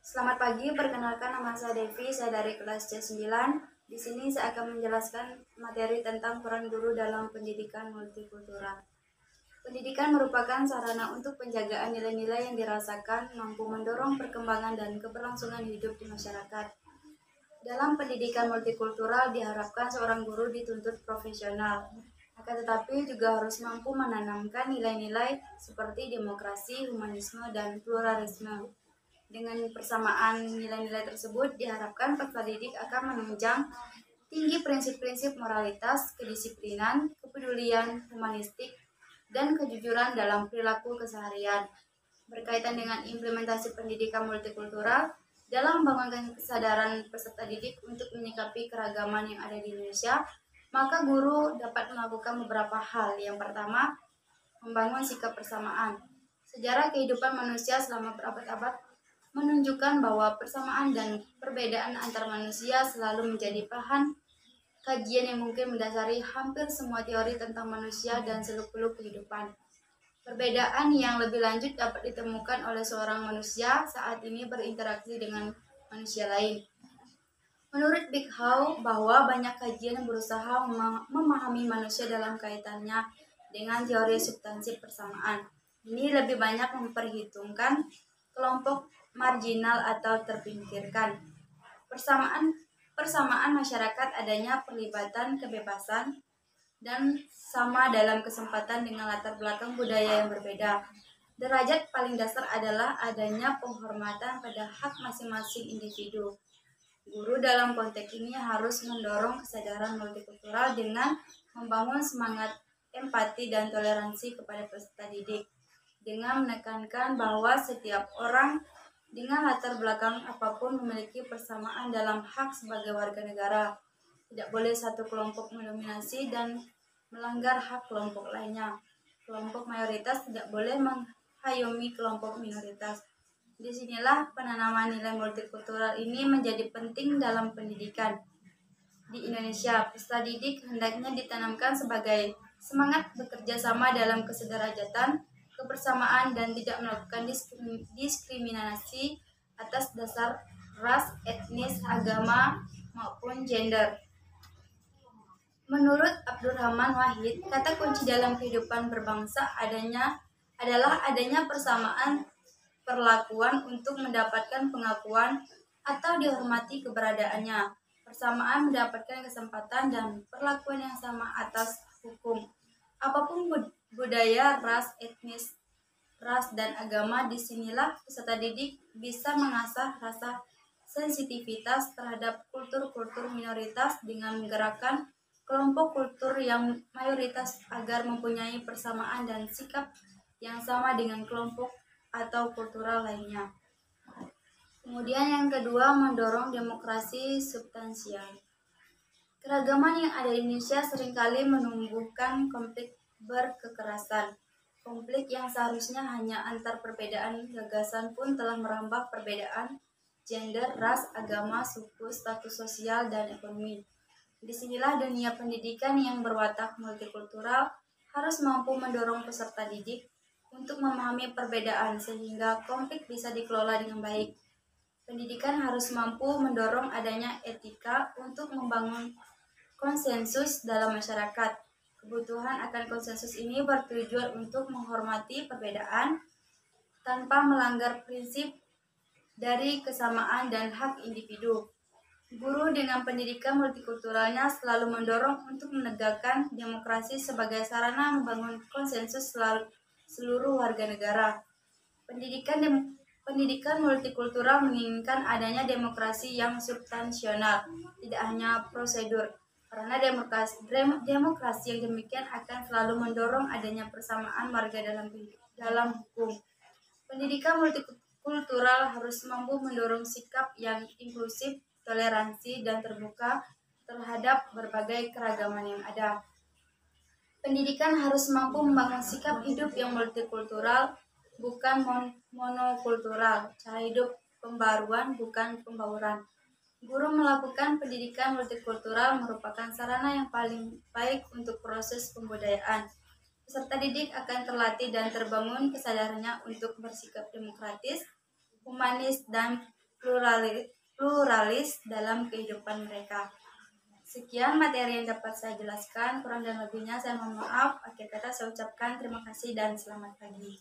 Selamat pagi, perkenalkan nama saya Devi, saya dari kelas C9. Di sini saya akan menjelaskan materi tentang peran guru dalam pendidikan multikultural. Pendidikan merupakan sarana untuk penjagaan nilai-nilai yang dirasakan mampu mendorong perkembangan dan keberlangsungan hidup di masyarakat. Dalam pendidikan multikultural diharapkan seorang guru dituntut profesional, akan tetapi juga harus mampu menanamkan nilai-nilai seperti demokrasi, humanisme, dan pluralisme. Dengan persamaan nilai-nilai tersebut, diharapkan peserta didik akan menunjang tinggi prinsip-prinsip moralitas, kedisiplinan, kepedulian, humanistik, dan kejujuran dalam perilaku keseharian. Berkaitan dengan implementasi pendidikan multikultural, dalam membangunkan kesadaran peserta didik untuk menyikapi keragaman yang ada di Indonesia, maka guru dapat melakukan beberapa hal. Yang pertama, membangun sikap persamaan. Sejarah kehidupan manusia selama berabad-abad menunjukkan bahwa persamaan dan perbedaan antar manusia selalu menjadi bahan kajian yang mungkin mendasari hampir semua teori tentang manusia dan seluk-beluk kehidupan. Perbedaan yang lebih lanjut dapat ditemukan oleh seorang manusia saat ini berinteraksi dengan manusia lain. Menurut Big How, bahwa banyak kajian yang berusaha memahami manusia dalam kaitannya dengan teori substansi persamaan. Ini lebih banyak memperhitungkan kelompok marginal atau terpinggirkan. Persamaan masyarakat adanya perlibatan kebebasan dan sama dalam kesempatan dengan latar belakang budaya yang berbeda. Derajat paling dasar adalah adanya penghormatan pada hak masing-masing individu. Guru dalam konteks ini harus mendorong kesadaran multikultural dengan membangun semangat empati dan toleransi kepada peserta didik, dengan menekankan bahwa setiap orang dengan latar belakang apapun memiliki persamaan dalam hak sebagai warga negara. Tidak boleh satu kelompok mendominasi dan melanggar hak kelompok lainnya. Kelompok mayoritas tidak boleh menghayumi kelompok minoritas. Disinilah penanaman nilai multikultural ini menjadi penting dalam pendidikan. Di Indonesia, peserta didik hendaknya ditanamkan sebagai semangat bekerja sama dalam kesederajatan, kebersamaan, dan tidak melakukan diskriminasi atas dasar ras, etnis, agama, maupun gender. Menurut Abdurrahman Wahid, kata kunci dalam kehidupan berbangsa adalah adanya persamaan perlakuan untuk mendapatkan pengakuan atau dihormati keberadaannya. Persamaan mendapatkan kesempatan dan perlakuan yang sama atas hukum. Apapun budaya, ras, etnis, ras, dan agama, disinilah peserta didik bisa mengasah rasa sensitivitas terhadap kultur-kultur minoritas dengan menggerakkan kelompok kultur yang mayoritas agar mempunyai persamaan dan sikap yang sama dengan kelompok atau kultural lainnya. Kemudian yang kedua, mendorong demokrasi substansial. Keragaman yang ada di Indonesia seringkali menumbuhkan konflik berkekerasan. Konflik yang seharusnya hanya antar perbedaan gagasan pun telah merambah perbedaan gender, ras, agama, suku, status sosial, dan ekonomi. Disinilah dunia pendidikan yang berwatak multikultural harus mampu mendorong peserta didik untuk memahami perbedaan sehingga konflik bisa dikelola dengan baik. Pendidikan harus mampu mendorong adanya etika untuk membangun konsensus dalam masyarakat. Kebutuhan akan konsensus ini bertujuan untuk menghormati perbedaan tanpa melanggar prinsip dari kesamaan dan hak individu. Guru dengan pendidikan multikulturalnya selalu mendorong untuk menegakkan demokrasi sebagai sarana membangun konsensus seluruh warga negara. Pendidikan multikultural menginginkan adanya demokrasi yang substansional, tidak hanya prosedur. Karena demokrasi yang demikian akan selalu mendorong adanya persamaan warga dalam hukum. Pendidikan multikultural harus mampu mendorong sikap yang inklusif, toleransi, dan terbuka terhadap berbagai keragaman yang ada. Pendidikan harus mampu membangun sikap hidup yang multikultural, bukan monokultural, cara hidup pembaruan, bukan pembauran. Guru melakukan pendidikan multikultural merupakan sarana yang paling baik untuk proses pembudayaan. Peserta didik akan terlatih dan terbangun kesadarannya untuk bersikap demokratis, humanis, dan pluralis dalam kehidupan mereka. Sekian materi yang dapat saya jelaskan, kurang dan lebihnya saya mohon maaf. Akhir kata saya ucapkan terima kasih dan selamat pagi.